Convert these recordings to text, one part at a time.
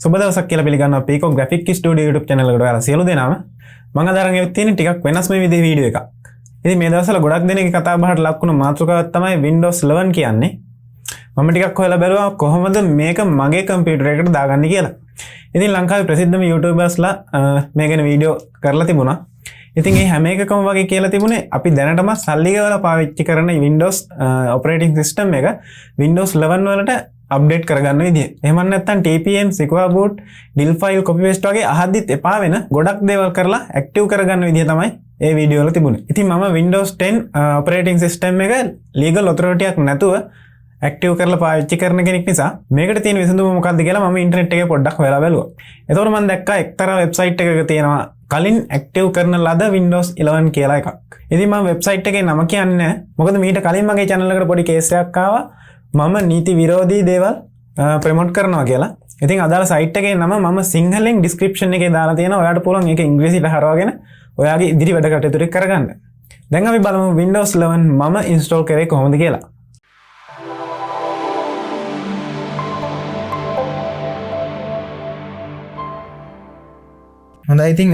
සුබ දවසක් කියලා පිළිගන්නවා පීකෝ ග්‍රැෆික් ස්ටුඩියෝ YouTube channel එකට ඔයාලා සියලු දෙනාම මම අද අරන් එවත් තියෙන ටිකක් වෙනස්ම විදිහේ වීඩියෝ එකක්. ඉතින් මේ දවස්වල ගොඩක් දෙනෙක් කතා බහට ලක් වුණ මාතෘකාවක් තමයි Windows 11 කියන්නේ. මම ටිකක් හොයලා බැලුවා කොහොමද මේක මගේ කම්පියුටර් එකට දාගන්නේ කියලා. ඉතින් ලංකාවේ ප්‍රසිද්ධම YouTubersලා මේ ගැන වීඩියෝ කරලා තිබුණා. ඉතින් මේ හැම එකකම වගේ කියලා තිබුණේ අපි දැනටම සල්ලි ගෙවලා පාවිච්චි කරන Windows operating system එක Windows 11 වලට අප්ඩේට් කරගන්න විදිය. එහෙම නැත්නම් TPM, secure boot, dill file copy paste වගේ අහද්දිත් එපා වෙන ගොඩක් දේවල් කරලා ඇක්ටිව් කරගන්න විදිය තමයි මේ වීඩියෝ වල තිබුණේ. ඉතින් මම Windows 10 operating system එක legal authority එකක් නැතුව ඇක්ටිව් කරලා පාවිච්චි කරන කෙනෙක් නිසා මේකට තියෙන විසඳුම මොකක්ද කියලා මම ඉන්ටර්නෙට් එකේ පොඩ්ඩක් හොයලා බැලුවා. එතකොට මම දැක්කා එක්තරා වෙබ්සයිට් එකක තියෙනවා කලින් ඇක්ටිව් කරන ලද Windows 11 කියලා එකක්. ඉතින් මම වෙබ්සයිට් එකේ නම කියන්නේ නැහැ. මොකද මීට කලින් මගේ channel එකට පොඩි කේස් එකක් ආවා. මම නීති විරෝධී දේවල් ප්‍රොමෝට් කරනවා කියලා. ඉතින් අදාළ සයිට් එකේ නම මම සිංහලෙන් description එකේ දාලා තියෙනවා. ඔයාලට පුළුවන් ඒක ඉංග්‍රීසියට හරවගෙන ඔයාගේ ඉදිරි වැඩ කටයුතු ටික කරගන්න. දැන් අපි බලමු Windows 11 මම install කරේ කොහොමද කියලා. හොඳයි ඉතින්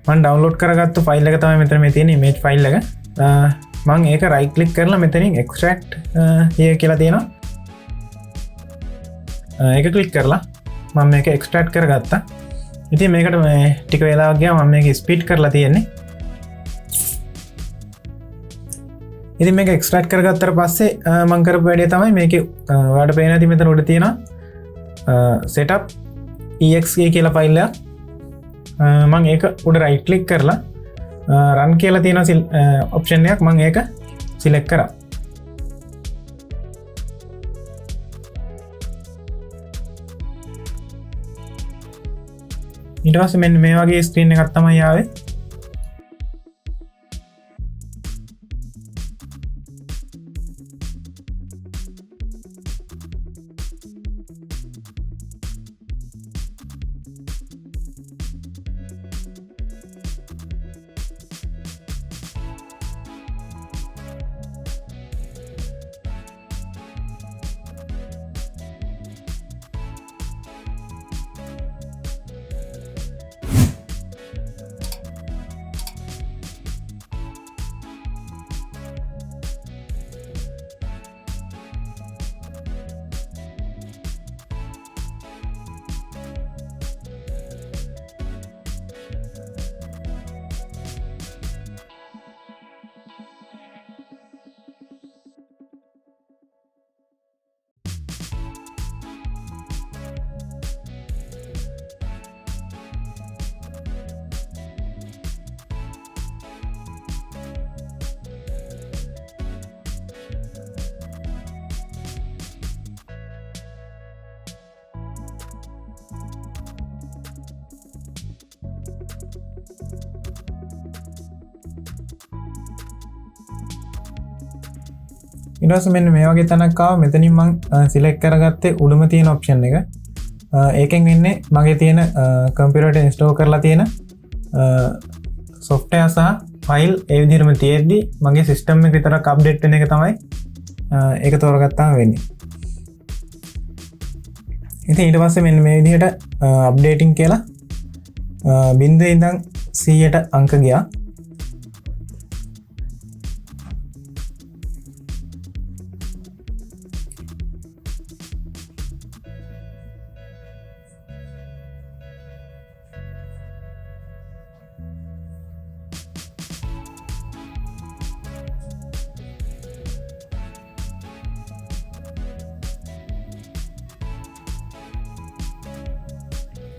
මම ඩවුන්ලෝඩ් කරගත්තු ෆයිල් එක තමයි මෙතන මේ තියෙන image ෆයිල් එක. මම ඒක right click කරලා මෙතනින් extract here කියලා තියෙනවා. ඒක click කරලා මම මේක extract කරගත්තා. ඉතින් මේකට මේ ටික වෙලාවක් ගියාම මම මේක speed කරලා තියෙන්නේ. ඉතින් මේක extract කරගත්තට පස්සේ මම කරපු වැඩේ තමයි මේකේ ඔයාලට පේන ඇති මෙතන උඩ තියෙනවා setup exe කියලා ෆයිල් එකක්. මම ඒක උඩ right click කරලා run කියලා තියෙන option එකක් මම ඒක select කරා. ඊට පස්සේ මෙන්න මේ වගේ screen එකක් තමයි ආවේ. ඊට පස්සේ මෙන්න මේ වගේ තැනක් ආවා. මෙතනින් මම සිලෙක්ට් කරගත්තේ උඩම තියෙන ඔප්ෂන් එක. ඒකෙන් වෙන්නේ මගේ තියෙන කම්පියුටර් එකට ඉන්ස්ටෝල් කරලා තියෙන software සහ ෆයිල් ඒ විදිහටම තියෙද්දි මගේ සිස්ටම් එක විතරක් අප්ඩේට් වෙන එක තමයි ඒක තෝරගත්තාම වෙන්නේ. ඉතින් ඊට පස්සේ මෙන්න මේ විදිහට අප්ඩේටින් කියලා 0 ඉඳන් 100ට අංක ගියා.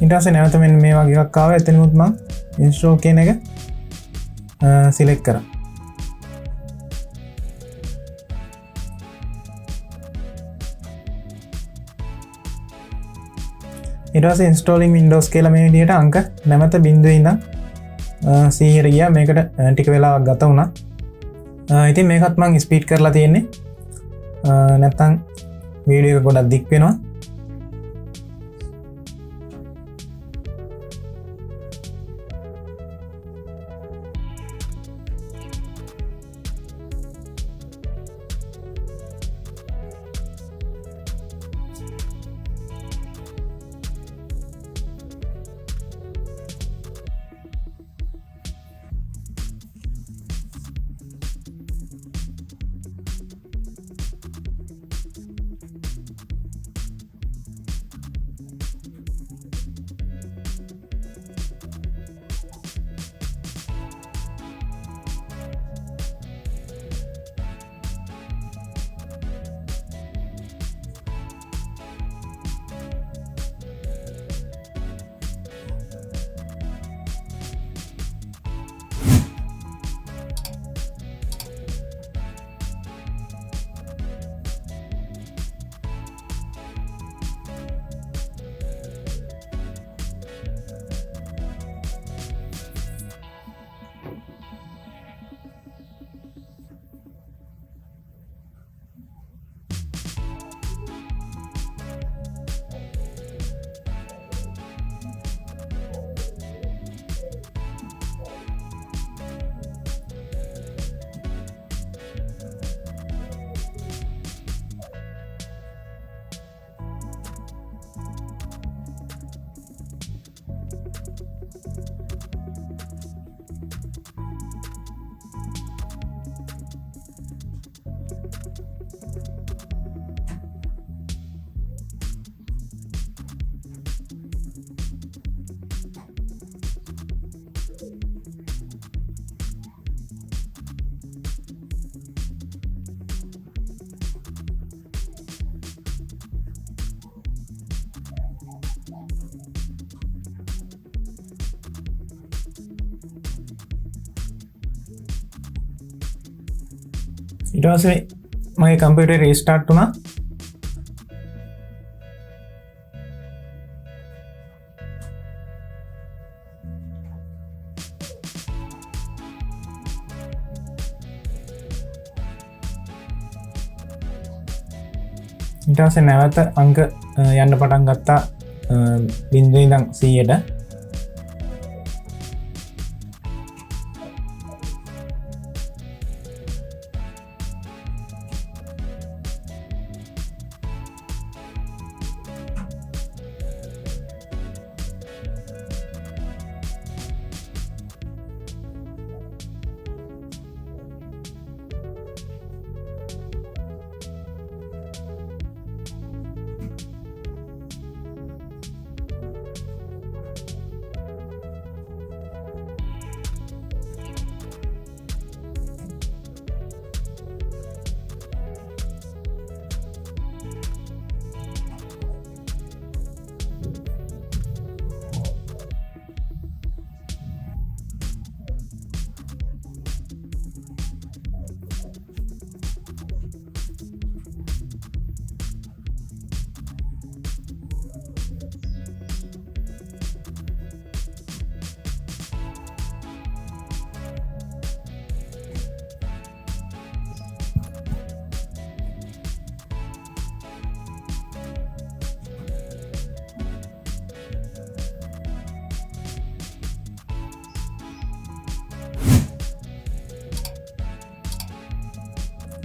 ඊට පස්සේ නැවත මෙන්න මේ වගේ එකක් ආවා. එතනමුත් මම install කියන එක select කරා. ඊට පස්සේ installing Windows කියලා මේ විදිහට අංක නැවත 0 ඉඳන් 100ට ගියා. මේකට ටික වෙලාවක් ගත වුණා. ඉතින් මේකත් මම ස්පීඩ් කරලා තියෙන්නේ. නැත්තම් වීඩියෝ එක ගොඩක් දික් වෙනවා. ඊට පස්සේ මගේ කම්පියුටර් රීස්ටාර්ට් වුණා. ඊට පස්සේ නැවත අංක යන්න පටන් ගත්තා 0 ඉඳන් 100ට.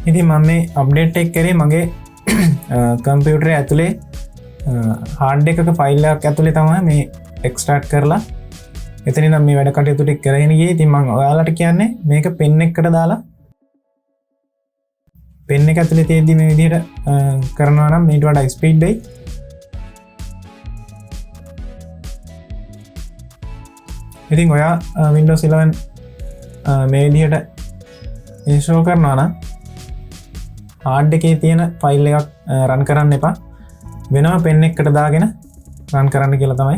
ඉතින් මම මේ අප්ඩේට් එක කරේ මගේ කම්පියුටරේ ඇතුලේ හાર્ඩ් එකක ෆයිල් එකක් ඇතුලේ තමයි මේ එක්ස්ට්‍රැක්ට් කරලා එතනින් නම් මේ වැඩ කටයුතු ටික කරගෙන ගියේ. ඉතින් මම ඔයාලට කියන්නේ මේක පෙන් එකකට දාලා පෙන් එක ඇතුලේ තියෙද්දි මේ විදිහට කරනවා නම් මේට වඩා ස්පීඩ් වෙයි. ඉතින් ඔයා Windows 11 මේ විදිහට ඉන්ස්ටෝල් කරනවා නම් හાર્ඩ් එකේ තියෙන ෆයිල් එකක් රන් කරන්න එපා. වෙනම පෙන් එකකට දාගෙන රන් කරන්න කියලා තමයි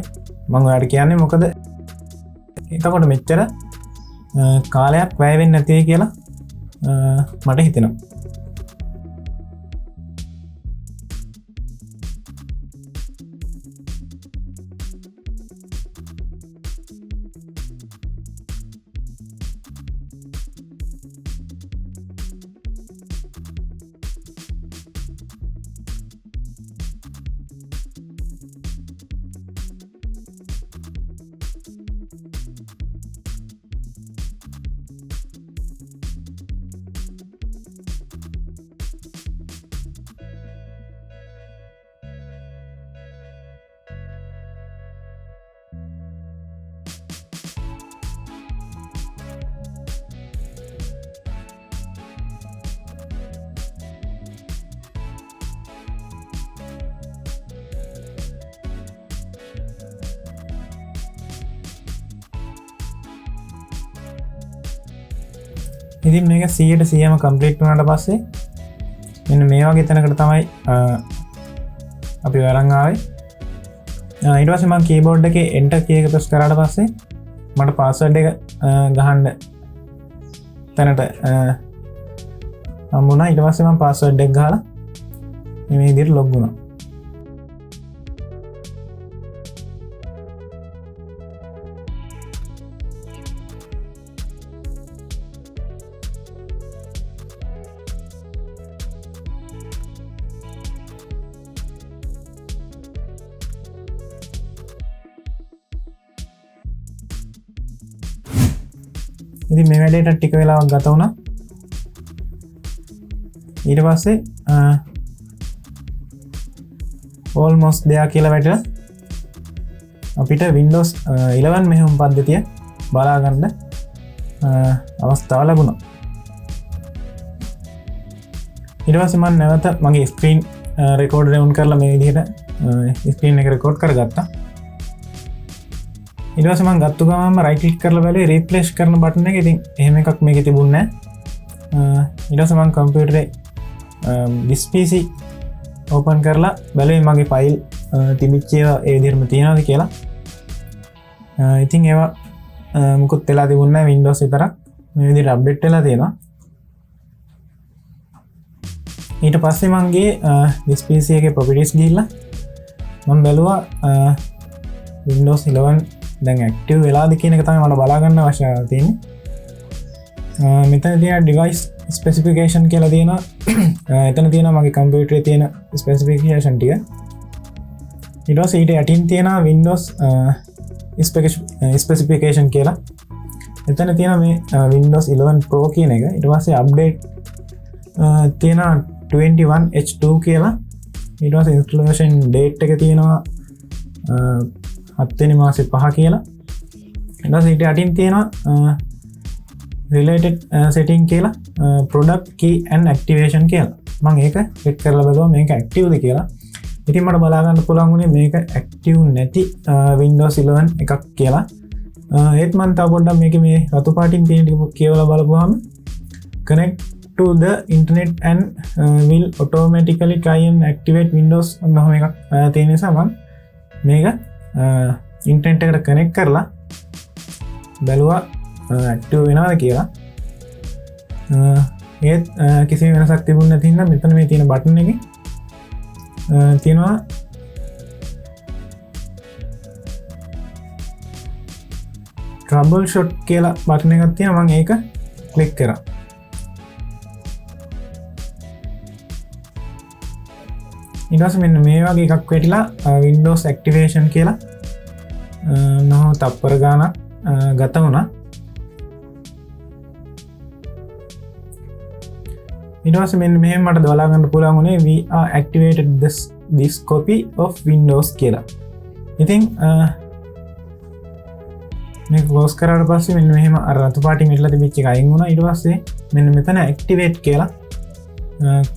මම ඔයාලට කියන්නේ. මොකද එතකොට මෙච්චර කාලයක් වැය වෙන්නේ නැති කියලා මට හිතෙනවා. ඉතින් මේක 100%ම කම්ප්ලීට් වුණාට පස්සේ මෙන්න මේ වගේ තැනකට තමයි අපි වරන් ආවේ. ඊට පස්සේ මම කීබෝඩ් එකේ enter key එක press කරාට පස්සේ මට password එක ගහන්න තැනට හම්බුණා. ඊට පස්සේ මම password එක ගහලා මේ විදිහට log වුණා. ඉතින් මේ වැඩේට ටික වෙලාවක් ගත වුණා. ඊට පස්සේ almost there කියලා වැටලා අපිට Windows 11 මෙහෙයුම් පද්ධතිය බලා ගන්න අවස්ථාව ලැබුණා. ඊට පස්සේ මම නැවත මගේ ස්ක්‍රීන් රෙකෝඩර් ඔන් කරලා මේ විදිහට ස්ක්‍රීන් එක රෙකෝඩ් කරගත්තා. ඊට පස්සේ මම ගත්ත ගමන්ම right click කරලා බලුවේ replace කරන බටන් එක. ඉතින් එහෙම එකක් මේකේ තිබුණේ නැහැ. ඊට පස්සේ මම කම්පියුටරේ this PC open කරලා බලුවේ මගේ ෆයිල් තිබිච්ච ඒවා ඒ විදිහටම තියෙනවද කියලා. ඉතින් ඒවා මුකුත් වෙලා තිබුණේ නැහැ. Windows විතරක් මේ විදිහට අප්ඩේට් වෙලා තියෙනවා. ඊට පස්සේ මගේ this PC එකේ properties ගිහිල්ලා මම බැලුවා Windows 11 දැන් active වෙලාද කියන එක තමයි මට බලා ගන්න අවශ්‍යතාවය තියෙන්නේ. මෙතන තියෙන device specification කියලා තියෙනවා. එතන තියෙනවා මගේ කම්පියුටරේ තියෙන specification ටික. ඊට පස්සේ ඊට යටින් තියෙනවා Windows specification කියලා. එතන තියෙනවා මේ Windows 11 Pro කියන එක. ඊට පස්සේ update තියෙනවා 21H2 කියලා. ඊට පස්සේ installation date එක තියෙනවා 7 වෙනි මාසේ 5 කියලා. ඊට පස්සේ ඊට යටින් තියෙනවා related setting කියලා product key and activation කියලා. මම ඒක click කරලා බලුවා මේක active ද කියලා. ඉතින් මට බලා ගන්න පුළුවන් උනේ මේක active නැති Windows 11 එකක් කියලා. ඒත් මම තව පොඩ්ඩක් මේකේ මේ රතු පාටින් තියෙන ටික කියවලා බලපුවාම connect to the internet and will automatically try and activate Windows ඔන්නෝම එකක් තියෙන නිසා මම මේක ඉන්ටර්නෙට් එකට කනෙක්ට් කරලා බැලුවා ඇක්ටිව් වෙනවද කියලා. ඒත් කිසිම වෙනසක් තිබුණ නැති හින්දා මෙතන මේ තියෙන බටන් එකේ තියෙනවා troubleshoot කියලා බටන් එකක් තියෙනවා. මම ඒක ක්ලික් කරා. ඊට පස්සේ මෙන්න මේ වගේ එකක් වැටිලා Windows activation කියලා නෝ තප්පර ගානක් ගත වුණා. ඊට පස්සේ මෙන්න මෙහෙම මට බලා ගන්න පුළුවන් උනේ we are activated this copy of Windows කියලා. ඉතින් මේ ක්ලෝස් කරාට පස්සේ මෙන්න මෙහෙම අර රතු පාටින් ඉట్లా තිබිච්ච එක අයින් වුණා. ඊට පස්සේ මෙන්න මෙතන activate කියලා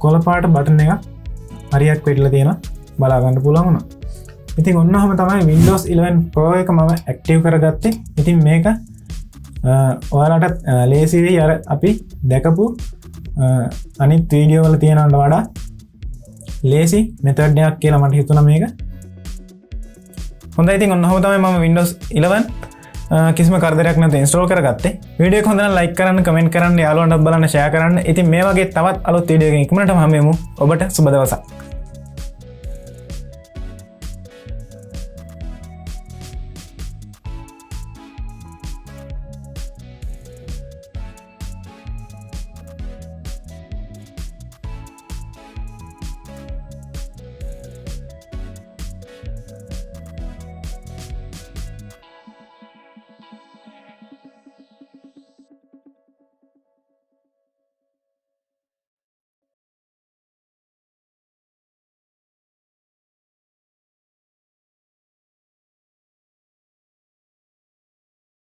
කොළ පාට බටන් එකක් හරියක් වෙట్లా තියෙනවා බලා ගන්න පුළුවන් වුණා. ඉතින් ඔන්නෝම තමයි Windows 11 Pro එක මම active කරගත්තේ. ඉතින් මේක ඔයාලට ලේසි වෙයි අර අපි දැකපු අනිත් වීඩියෝ වල තියෙනවට වඩා ලේසි මෙතඩ් එකක් කියලා මට හිතුණා මේක. හොඳයි ඉතින් ඔන්නෝම තමයි මම Windows 11 කිසිම කරදරයක් නැතුව ඉන්ස්ටෝල් කරගත්තේ. වීඩියෝ එක හොඳ නම් ලයික් කරන්න, කමෙන්ට් කරන්න, යාළුවන්ට බලන්න, ෂෙයා කරන්න. ඉතින් මේ වගේ තවත් අලුත් වීඩියෝ එකකින් ඉක්මනටම හම්බෙමු. ඔබට සුබ දවසක්.